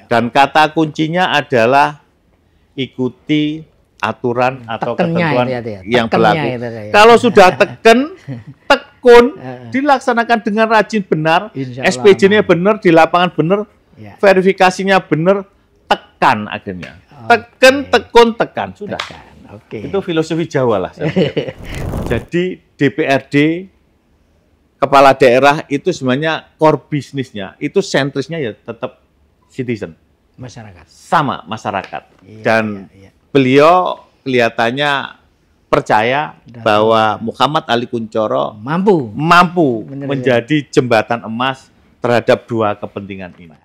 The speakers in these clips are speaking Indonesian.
Dan kata kuncinya adalah ikuti aturan atau ketentuan yang berlaku. Kalau sudah tekun, dilaksanakan dengan rajin benar, SPJ-nya benar, di lapangan benar, verifikasinya benar, tekan akhirnya. Tekun, tekan. Sudah. Itu filosofi Jawa lah. Jadi DPRD, kepala daerah itu sebenarnya core bisnisnya, itu sentrisnya ya tetap citizen. Masyarakat. Sama masyarakat. Dan beliau kelihatannya percaya bahwa Muhammad Ali Kuncoro mampu menjadi jembatan emas terhadap dua kepentingan ini.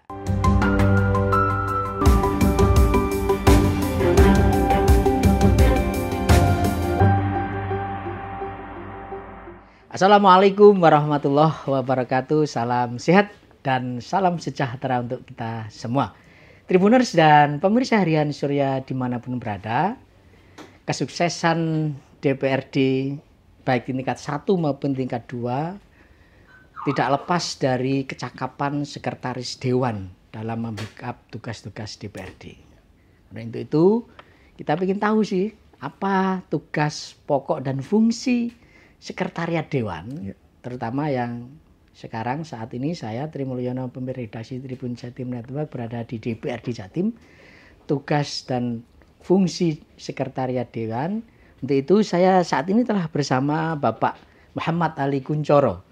Assalamualaikum warahmatullahi wabarakatuh. Salam sehat dan salam sejahtera untuk kita semua. Tribuners dan pemirsa harian Surya dimanapun berada, kesuksesan DPRD baik di tingkat 1 maupun tingkat 2 tidak lepas dari kecakapan sekretaris dewan dalam membackup tugas-tugas DPRD. Untuk itu kita ingin tahu sih apa tugas pokok dan fungsi sekretariat dewan, terutama yang sekarang saat ini saya Tri Mulyono, pemimpin redaksi Tribun Jatim Network, berada di DPRD Jatim. Tugas dan fungsi sekretariat dewan, untuk itu saya saat ini telah bersama Bapak Muhammad Ali Kuncoro,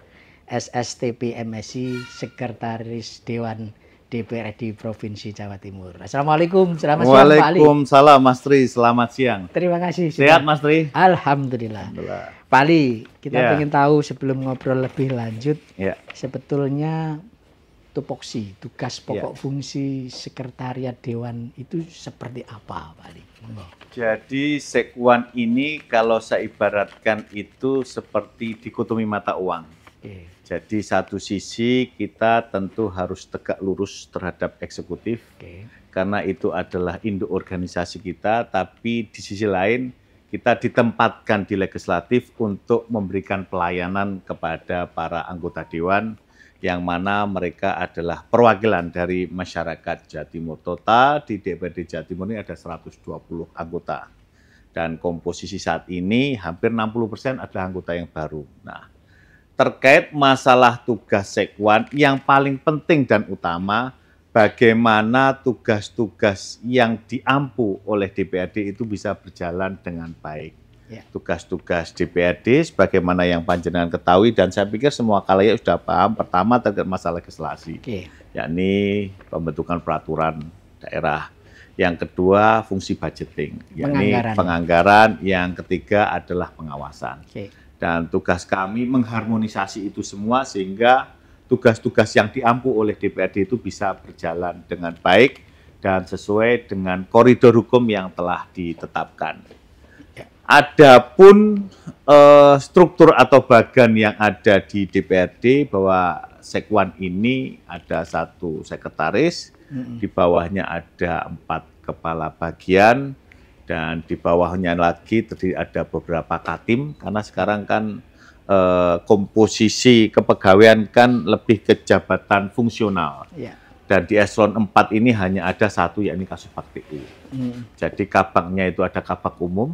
SSTP MSI, Sekretaris Dewan DPRD Provinsi Jawa Timur. Assalamualaikum, selamat siang Pak Ali. Waalaikumsalam Mas Tri, selamat siang. Terima kasih. Sehat Mas Tri? Alhamdulillah. Pak Ali, kita ingin tahu sebelum ngobrol lebih lanjut, sebetulnya tupoksi, tugas pokok fungsi sekretariat dewan itu seperti apa Pak Ali? Jadi sekwan ini kalau saya ibaratkan itu seperti dikotomi mata uang. Jadi satu sisi kita tentu harus tegak lurus terhadap eksekutif, karena itu adalah induk organisasi kita, tapi di sisi lain kita ditempatkan di legislatif untuk memberikan pelayanan kepada para anggota dewan, yang mana mereka adalah perwakilan dari masyarakat Jawa Timur. Total di DPRD Jawa Timur ini ada 120 anggota. Dan komposisi saat ini hampir 60% adalah anggota yang baru. Nah, terkait masalah tugas sekwan yang paling penting dan utama, bagaimana tugas-tugas yang diampu oleh DPRD itu bisa berjalan dengan baik. Tugas-tugas DPRD sebagaimana yang panjenengan ketahui, dan saya pikir semua khalayak sudah paham, pertama terkait masalah legislasi, yakni pembentukan peraturan daerah. Yang kedua fungsi budgeting, yakni penganggaran. Yang ketiga adalah pengawasan. Dan tugas kami mengharmonisasi itu semua sehingga tugas-tugas yang diampu oleh DPRD itu bisa berjalan dengan baik dan sesuai dengan koridor hukum yang telah ditetapkan. Adapun struktur atau bagan yang ada di DPRD, bahwa sekwan ini ada satu sekretaris, di bawahnya ada 4 kepala bagian, dan di bawahnya lagi terdiri ada beberapa katim, karena sekarang kan komposisi kepegawaian kan lebih ke jabatan fungsional. Dan di eselon 4 ini hanya ada satu, yakni Kasubag TU. Jadi kabagnya itu ada kabag umum,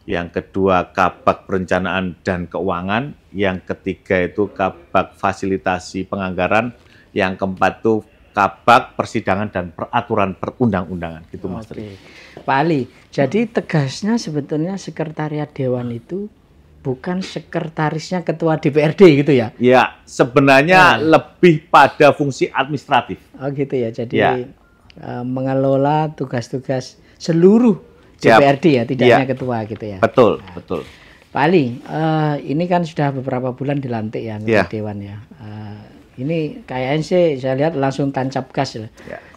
yang kedua kabag perencanaan dan keuangan, yang ketiga itu kabag fasilitasi penganggaran, yang keempat itu kabag persidangan dan peraturan perundang-undangan, gitu Mas Tri. Pak Ali, jadi tegasnya sebetulnya sekretariat dewan itu bukan sekretarisnya ketua DPRD gitu ya? Ya, sebenarnya lebih pada fungsi administratif. Oh gitu ya, jadi mengelola tugas-tugas seluruh DPRD ya, tidak hanya ketua gitu ya? Betul, betul. Pak Ali, ini kan sudah beberapa bulan dilantik ya anggota dewan ya. Ini kayaknya sih saya lihat langsung tancap gas.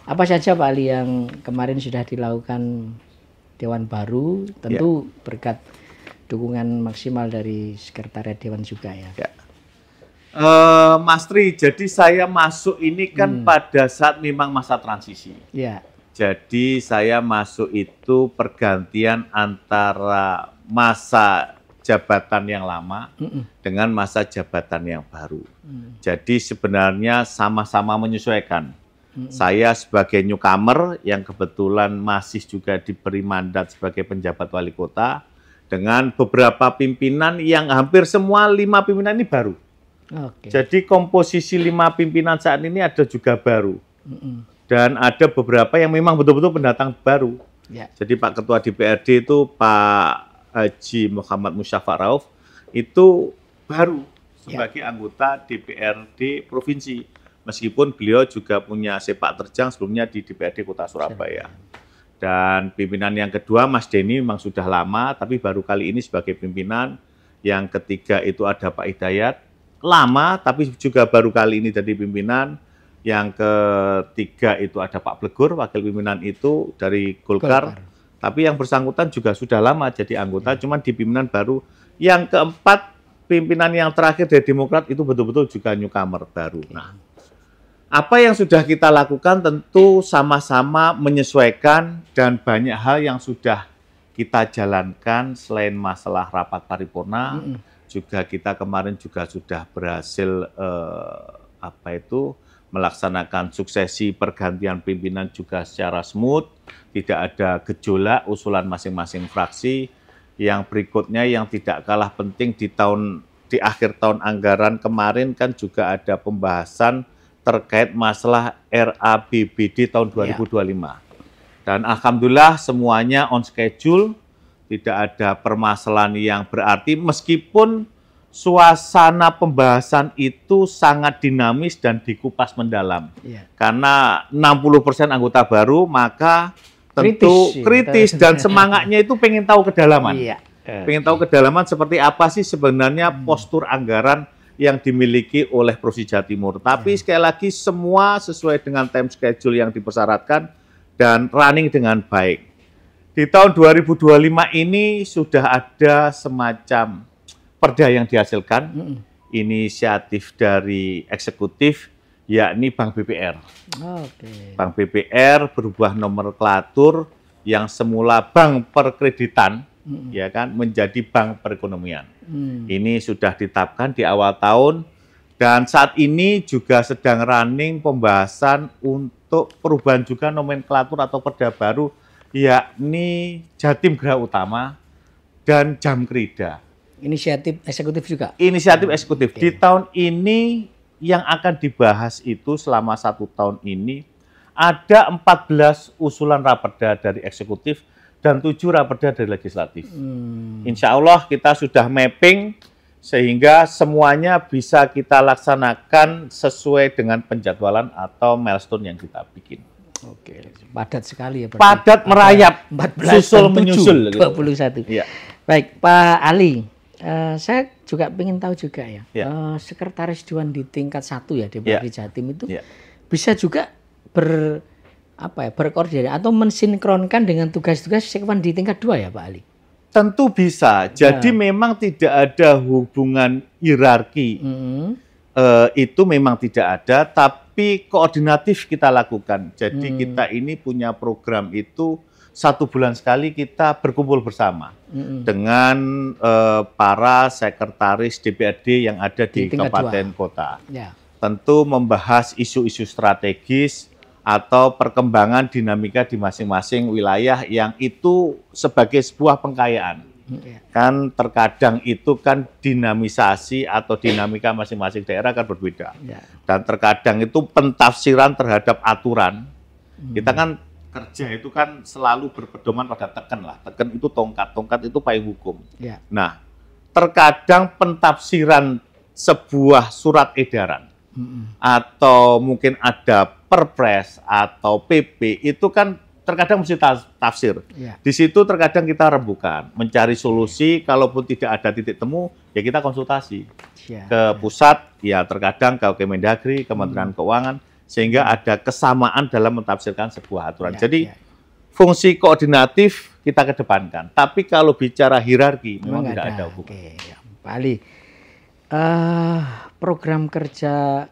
Apa saja Pak Ali yang kemarin sudah dilakukan dewan baru, tentu berkat dukungan maksimal dari sekretariat dewan juga ya. Mas Tri, jadi saya masuk ini kan pada saat memang masa transisi. Jadi saya masuk itu pergantian antara masa jabatan yang lama dengan masa jabatan yang baru. Jadi sebenarnya sama-sama menyesuaikan. Saya sebagai newcomer yang kebetulan masih juga diberi mandat sebagai penjabat wali kota dengan beberapa pimpinan yang hampir semua 5 pimpinan ini baru. Jadi komposisi 5 pimpinan saat ini ada juga baru. Dan ada beberapa yang memang betul-betul pendatang baru. Jadi Pak Ketua DPRD itu Pak Haji Muhammad Musyafa Rauf itu baru sebagai anggota DPRD Provinsi. Meskipun beliau juga punya sepak terjang sebelumnya di DPRD Kota Surabaya. Dan pimpinan yang kedua, Mas Denny, memang sudah lama, tapi baru kali ini sebagai pimpinan. Yang ketiga itu ada Pak Hidayat, lama, tapi juga baru kali ini jadi pimpinan. Yang ketiga itu ada Pak Blegur, wakil pimpinan itu dari Golkar. Tapi yang bersangkutan juga sudah lama jadi anggota, cuman di pimpinan baru. Yang keempat, pimpinan yang terakhir dari Demokrat itu betul-betul juga newcomer baru. Nah, apa yang sudah kita lakukan tentu sama-sama menyesuaikan dan banyak hal yang sudah kita jalankan selain masalah rapat paripurna, juga kita kemarin juga sudah berhasil melaksanakan suksesi pergantian pimpinan juga secara smooth, tidak ada gejolak usulan masing-masing fraksi. Yang berikutnya yang tidak kalah penting di akhir tahun anggaran kemarin kan juga ada pembahasan terkait masalah RAPBD tahun 2025. Dan alhamdulillah semuanya on schedule, tidak ada permasalahan yang berarti meskipun suasana pembahasan itu sangat dinamis dan dikupas mendalam. Karena 60% anggota baru, maka tentu kritis dan semangatnya itu pengen tahu kedalaman. Pengen tahu kedalaman seperti apa sih sebenarnya postur anggaran yang dimiliki oleh Provinsi Jawa Timur. Tapi sekali lagi semua sesuai dengan time schedule yang dipersyaratkan dan running dengan baik. Di tahun 2025 ini sudah ada semacam perda yang dihasilkan, inisiatif dari eksekutif, yakni Bank BPR. Bank BPR berubah nomenklatur yang semula bank perkreditan, ya kan, menjadi bank perekonomian. Ini sudah ditetapkan di awal tahun dan saat ini juga sedang running pembahasan untuk perubahan juga nomenklatur atau perda baru, yakni Jatim Geraha Utama dan Jamkrida. Inisiatif eksekutif juga? Inisiatif eksekutif. Di tahun ini yang akan dibahas itu selama 1 tahun ini ada 14 usulan raperda dari eksekutif dan 7 raperda dari legislatif. Insya Allah kita sudah mapping sehingga semuanya bisa kita laksanakan sesuai dengan penjadwalan atau milestone yang kita bikin. Padat sekali ya. Padat merayap, 14 susul menyusul. 21. Baik, Pak Ali. Saya juga ingin tahu juga ya, sekretaris Dewan di tingkat 1 ya DPRD Jatim itu bisa juga berkoordinasi atau mensinkronkan dengan tugas-tugas sekwan di tingkat 2 ya Pak Ali? Tentu bisa. Jadi memang tidak ada hubungan hierarki. Itu memang tidak ada, tapi koordinatif kita lakukan. Jadi kita ini punya program itu 1 bulan sekali kita berkumpul bersama dengan para sekretaris DPRD yang ada di kabupaten kota. Tentu membahas isu-isu strategis atau perkembangan dinamika di masing-masing wilayah yang itu sebagai sebuah pengkayaan. Kan terkadang itu kan dinamisasi atau dinamika masing-masing daerah kan berbeda. Dan terkadang itu pentafsiran terhadap aturan. Kita kan kerja itu kan selalu berpedoman pada teken lah. Teken itu tongkat, tongkat itu payung hukum. Nah, terkadang pentafsiran sebuah surat edaran atau mungkin ada perpres atau PP itu kan terkadang mesti tafsir. Di situ terkadang kita rembukan, mencari solusi, kalaupun tidak ada titik temu, ya kita konsultasi ke pusat, ya terkadang ke Kemendagri, Kementerian Keuangan, sehingga ada kesamaan dalam mentafsirkan sebuah aturan. Jadi fungsi koordinatif kita kedepankan, tapi kalau bicara hierarki memang tidak ada hubungan. Pak Ali, program kerja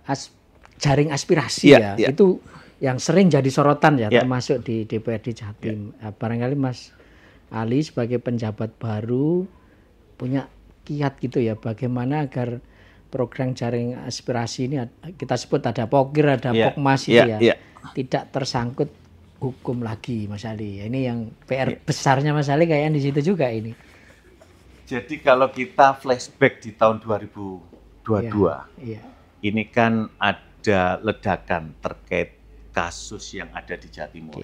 jaring aspirasi itu yang sering jadi sorotan ya, termasuk di DPRD Jatim. Barangkali Mas Ali sebagai penjabat baru punya kiat gitu ya, bagaimana agar program jaring aspirasi ini kita sebut ada Pokir, ada Pokmas ini tidak tersangkut hukum lagi, Mas Ali. Ini yang PR besarnya Mas Ali kayaknya di situ juga ini. Jadi kalau kita flashback di tahun 2022, ini kan ada ledakan terkait kasus yang ada di Jawa Timur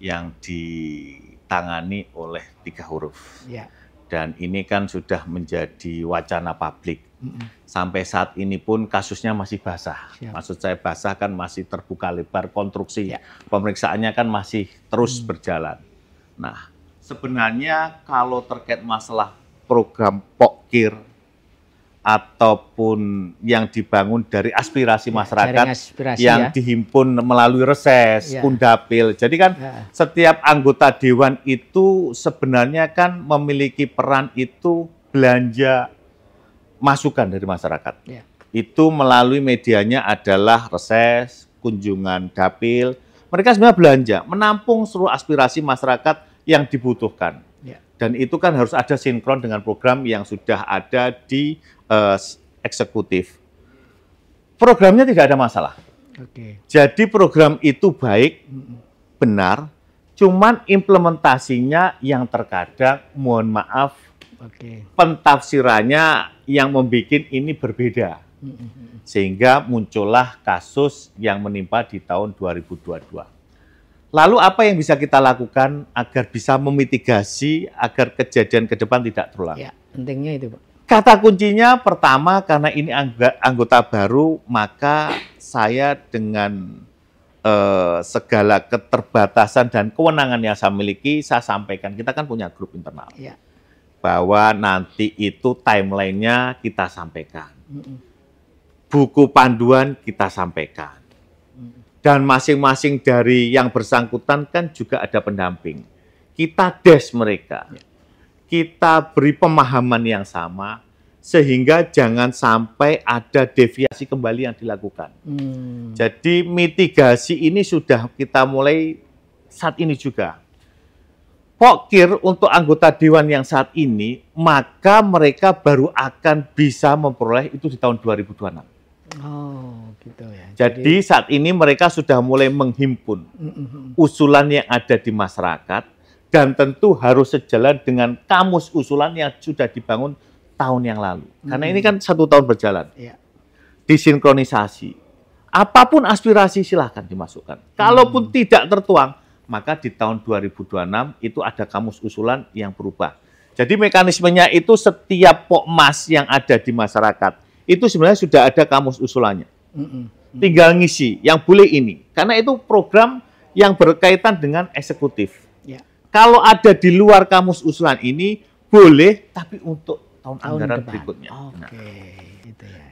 yang ditangani oleh 3 huruf. Dan ini kan sudah menjadi wacana publik. Sampai saat ini pun kasusnya masih basah. Maksud saya basah kan masih terbuka lebar konstruksi. Pemeriksaannya kan masih terus berjalan. Nah, sebenarnya kalau terkait masalah program Pokir ataupun yang dibangun dari aspirasi masyarakat yang dihimpun melalui reses, Kundapil. Jadi kan setiap anggota dewan itu sebenarnya kan memiliki peran itu belanja masukan dari masyarakat. Itu melalui medianya adalah reses, kunjungan dapil. Mereka sebenarnya belanja, menampung seluruh aspirasi masyarakat yang dibutuhkan. Dan itu kan harus ada sinkron dengan program yang sudah ada di eksekutif. Programnya tidak ada masalah. Jadi program itu baik, benar, cuman implementasinya yang terkadang, mohon maaf, pentafsirannya yang membuat ini berbeda. Sehingga muncullah kasus yang menimpa di tahun 2022. Lalu apa yang bisa kita lakukan agar bisa memitigasi agar kejadian ke depan tidak terulang? Pentingnya itu, Pak. Kata kuncinya pertama, karena ini anggota baru, maka saya dengan segala keterbatasan dan kewenangan yang saya miliki, saya sampaikan, kita kan punya grup internal. Bahwa nanti itu timeline-nya kita sampaikan. Buku panduan kita sampaikan. Dan masing-masing dari yang bersangkutan kan juga ada pendamping. Kita des mereka. Kita beri pemahaman yang sama, sehingga jangan sampai ada deviasi kembali yang dilakukan. Jadi mitigasi ini sudah kita mulai saat ini juga. Pokir untuk anggota dewan yang saat ini, maka mereka baru akan bisa memperoleh itu di tahun 2026. Gitu ya. Jadi saat ini mereka sudah mulai menghimpun usulan yang ada di masyarakat dan tentu harus sejalan dengan kamus usulan yang sudah dibangun tahun yang lalu. Karena ini kan 1 tahun berjalan. Disinkronisasi. Apapun aspirasi silahkan dimasukkan. Kalaupun tidak tertuang, maka di tahun 2026 itu ada kamus usulan yang berubah. Jadi mekanismenya itu setiap pokmas yang ada di masyarakat itu sebenarnya sudah ada kamus usulannya. Tinggal ngisi, yang boleh ini. Karena itu program yang berkaitan dengan eksekutif. Kalau ada di luar kamus usulan ini, boleh, tapi untuk tahun anggaran berikutnya.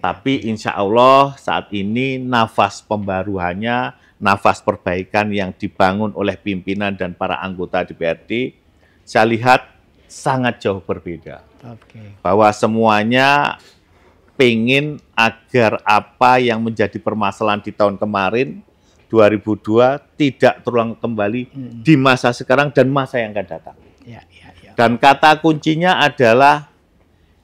Tapi insya Allah saat ini nafas pembaruannya, nafas perbaikan yang dibangun oleh pimpinan dan para anggota DPRD, saya lihat sangat jauh berbeda. Bahwa semuanya pengen agar apa yang menjadi permasalahan di tahun kemarin 2002 tidak terulang kembali di masa sekarang dan masa yang akan datang. Dan kata kuncinya adalah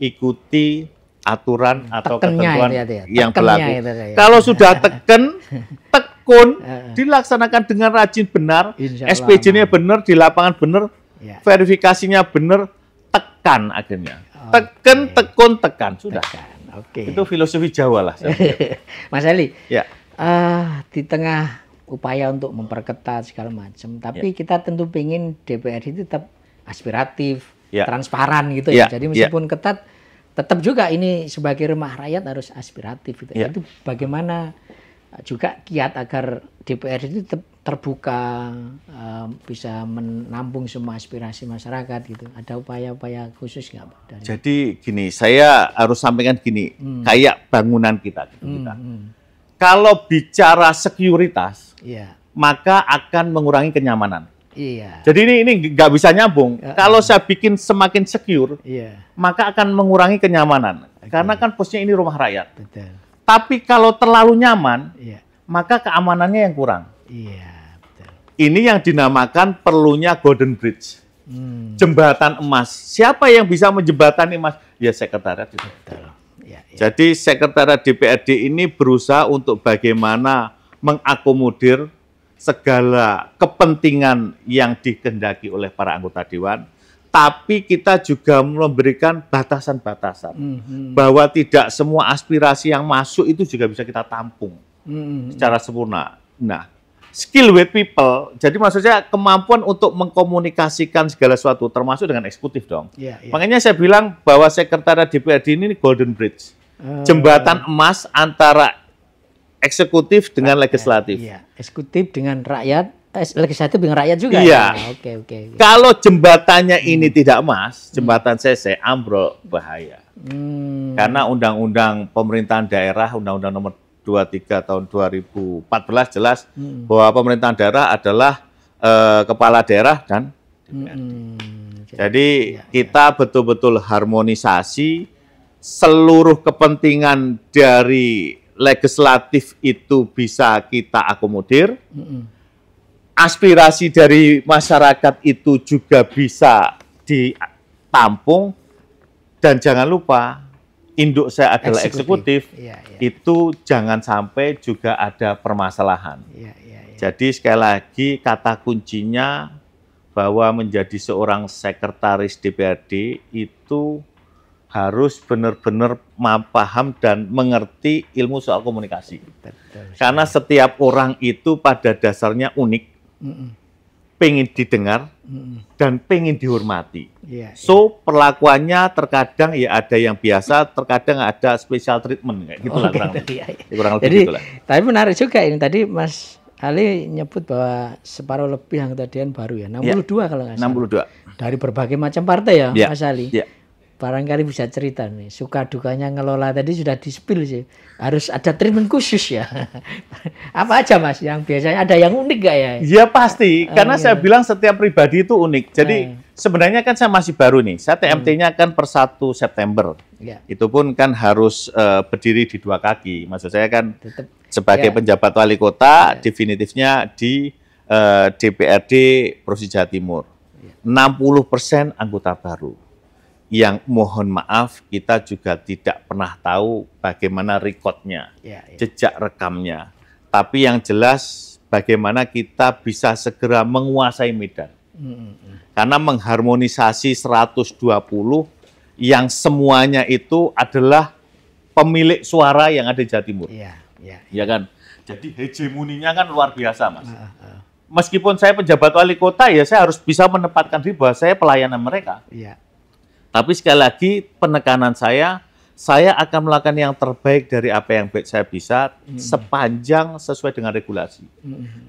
ikuti aturan atau ketentuan yang berlaku. Kalau sudah tekun, dilaksanakan dengan rajin benar, SPJ-nya benar, di lapangan benar, verifikasinya benar, tekan akhirnya. Tekun, tekan, sudah. Itu filosofi Jawa lah. Mas Ali, di tengah upaya untuk memperketat segala macam, tapi kita tentu ingin DPR itu tetap aspiratif, transparan gitu ya. Jadi meskipun ketat, tetap juga ini sebagai rumah rakyat harus aspiratif gitu. Itu bagaimana juga kiat agar DPR itu tetap terbuka, bisa menampung semua aspirasi masyarakat gitu. Ada upaya-upaya khusus nggak, Pak? Jadi gini, saya harus sampaikan gini, kayak bangunan kita. Kalau bicara sekuritas, maka akan mengurangi kenyamanan. Jadi ini nggak bisa nyambung. Kalau saya bikin semakin secure, maka akan mengurangi kenyamanan. Karena kan posnya ini rumah rakyat. Tapi kalau terlalu nyaman, maka keamanannya yang kurang. Ini yang dinamakan perlunya Golden Bridge, jembatan emas. Siapa yang bisa menjembatani emas? Ya sekretariat. Jadi sekretariat DPRD ini berusaha untuk bagaimana mengakomodir segala kepentingan yang dikehendaki oleh para anggota dewan, tapi kita juga memberikan batasan-batasan bahwa tidak semua aspirasi yang masuk itu juga bisa kita tampung secara sempurna. Nah, skill with people, jadi maksudnya kemampuan untuk mengkomunikasikan segala sesuatu, termasuk dengan eksekutif dong. Makanya saya bilang bahwa sekretariat DPRD ini golden bridge, jembatan emas antara eksekutif dengan legislatif. Iya, eksekutif dengan rakyat, legislatif dengan rakyat juga. Iya. Ya? Oke. Kalau jembatannya ini tidak emas, jembatan CC ambrol, bahaya. Karena undang-undang pemerintahan daerah, undang-undang nomor 23 tahun 2014 jelas bahwa pemerintahan daerah adalah kepala daerah dan DPRD. Jadi kita betul-betul harmonisasi seluruh kepentingan dari legislatif itu bisa kita akomodir, aspirasi dari masyarakat itu juga bisa ditampung, dan jangan lupa induk saya adalah eksekutif. Itu jangan sampai juga ada permasalahan. Jadi sekali lagi kata kuncinya bahwa menjadi seorang sekretaris DPRD itu harus benar-benar paham dan mengerti ilmu soal komunikasi. Karena setiap orang itu pada dasarnya unik, pengen didengar, dan pengen dihormati. So, perlakuannya terkadang ya ada yang biasa, terkadang ada special treatment. Kayak gitulah, kurang lebih jadi, gitulah. Tapi menarik juga ini, tadi Mas Ali nyebut bahwa separuh lebih anggota dewan baru ya, 62 kalau nggak salah. 62. Dari berbagai macam partai ya, Mas Ali. Barangkali bisa cerita nih, suka dukanya ngelola tadi sudah di-spill sih. Harus ada treatment khusus ya. Apa aja Mas yang biasanya ada yang unik gak ya? Ya pasti, karena saya bilang setiap pribadi itu unik. Jadi sebenarnya kan saya masih baru nih, saya TMT-nya kan per 1 September. Itu pun kan harus berdiri di 2 kaki. Maksud saya kan tetap, sebagai penjabat wali kota, definitifnya di DPRD Provinsi Jawa Timur. 60% anggota baru. Yang mohon maaf kita juga tidak pernah tahu bagaimana rekodnya, jejak rekamnya. Tapi yang jelas bagaimana kita bisa segera menguasai medan. Karena mengharmonisasi 120 yang semuanya itu adalah pemilik suara yang ada di Jawa Timur. Ya kan? Jadi hegemoninya kan luar biasa, Mas. Meskipun saya pejabat wali kota, ya saya harus bisa menempatkan diri bahwa saya pelayanan mereka. Tapi sekali lagi penekanan saya akan melakukan yang terbaik dari apa yang saya bisa sepanjang sesuai dengan regulasi.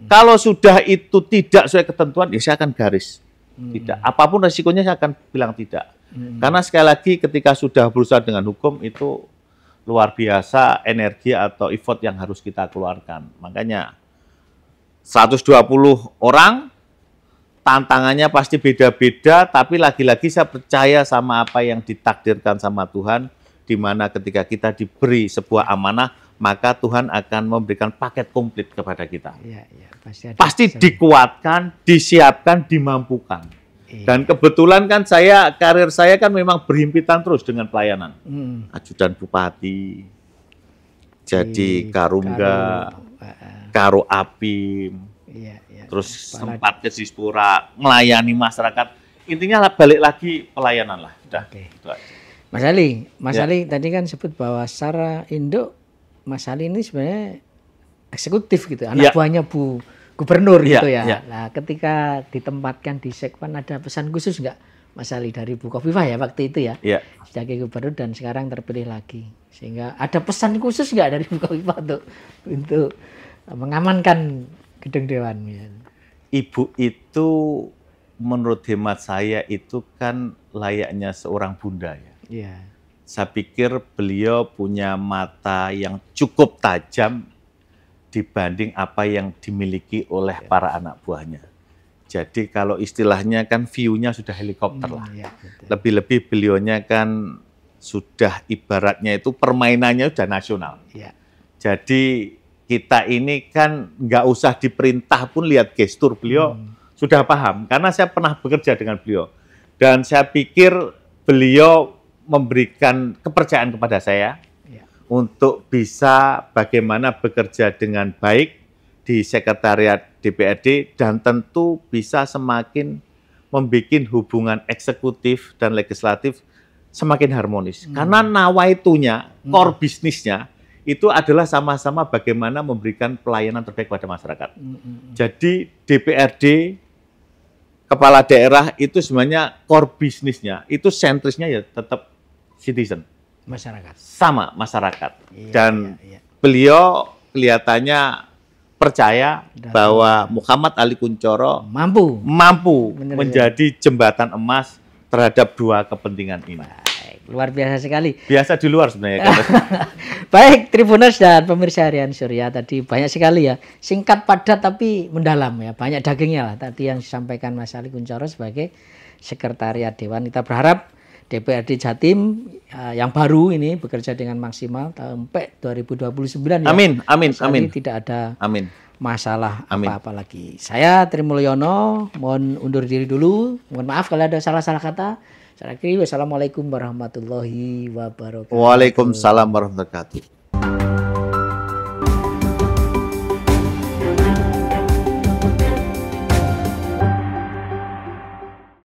Kalau sudah itu tidak sesuai ketentuan, ya saya akan garis. Tidak. Apapun resikonya saya akan bilang tidak. Karena sekali lagi ketika sudah berusaha dengan hukum itu luar biasa energi atau effort yang harus kita keluarkan. Makanya 120 orang, tantangannya pasti beda-beda, tapi lagi-lagi saya percaya sama apa yang ditakdirkan sama Tuhan, di mana ketika kita diberi sebuah amanah, maka Tuhan akan memberikan paket komplit kepada kita. Pasti dikuatkan, disiapkan, dimampukan. Dan kebetulan kan karir saya kan memang berhimpitan terus dengan pelayanan. Ajudan Bupati, jadi Karungga, Karo Apim, terus sempat ke Dispora, melayani masyarakat. Intinya balik lagi pelayanan lah. Itu aja. Mas Ali tadi kan sebut bahwa secara induk Mas Ali ini sebenarnya eksekutif gitu, anak buahnya Bu Gubernur gitu ya. Nah, ketika ditempatkan di Sekwan ada pesan khusus nggak Mas Ali dari Bu Khofifah ya waktu itu ya? Sebagai Gubernur dan sekarang terpilih lagi. Sehingga ada pesan khusus nggak dari Bu Khofifah untuk mengamankan gedung dewan? Ibu itu menurut hemat saya itu kan layaknya seorang bunda ya. Saya pikir beliau punya mata yang cukup tajam dibanding apa yang dimiliki oleh para anak buahnya. Jadi kalau istilahnya kan view-nya sudah helikopter lah. Lebih-lebih beliaunya kan sudah ibaratnya itu permainannya sudah nasional. Jadi kita ini kan nggak usah diperintah pun lihat gestur beliau sudah paham. Karena saya pernah bekerja dengan beliau. Dan saya pikir beliau memberikan kepercayaan kepada saya untuk bisa bagaimana bekerja dengan baik di Sekretariat DPRD dan tentu bisa semakin membuat hubungan eksekutif dan legislatif semakin harmonis. Karena nawaitunya, core bisnisnya itu adalah sama-sama bagaimana memberikan pelayanan terbaik pada masyarakat. Jadi DPRD, kepala daerah itu sebenarnya core bisnisnya, itu sentrisnya ya tetap citizen. Masyarakat. Sama masyarakat. Dan beliau kelihatannya percaya bahwa Muhammad Ali Kunchoro mampu menjadi jembatan emas terhadap dua kepentingan ini. Baik, luar biasa sekali. Biasa di luar sebenarnya. Baik, Tribuners dan pemirsa harian Surya, tadi banyak sekali ya, singkat padat tapi mendalam ya, banyak dagingnya lah tadi yang disampaikan Mas Ali Kunchoro sebagai Sekretariat Dewan. Kita berharap DPRD Jatim yang baru ini bekerja dengan maksimal sampai 2029 ya. Amin, amin, amin. Tidak ada masalah amin. apa-apa lagi. Saya Trimulyono, mohon undur diri dulu. Mohon maaf kalau ada salah-salah kata. Saya akhiri, wassalamualaikum warahmatullahi wabarakatuh. Waalaikumsalam warahmatullahi wabarakatuh.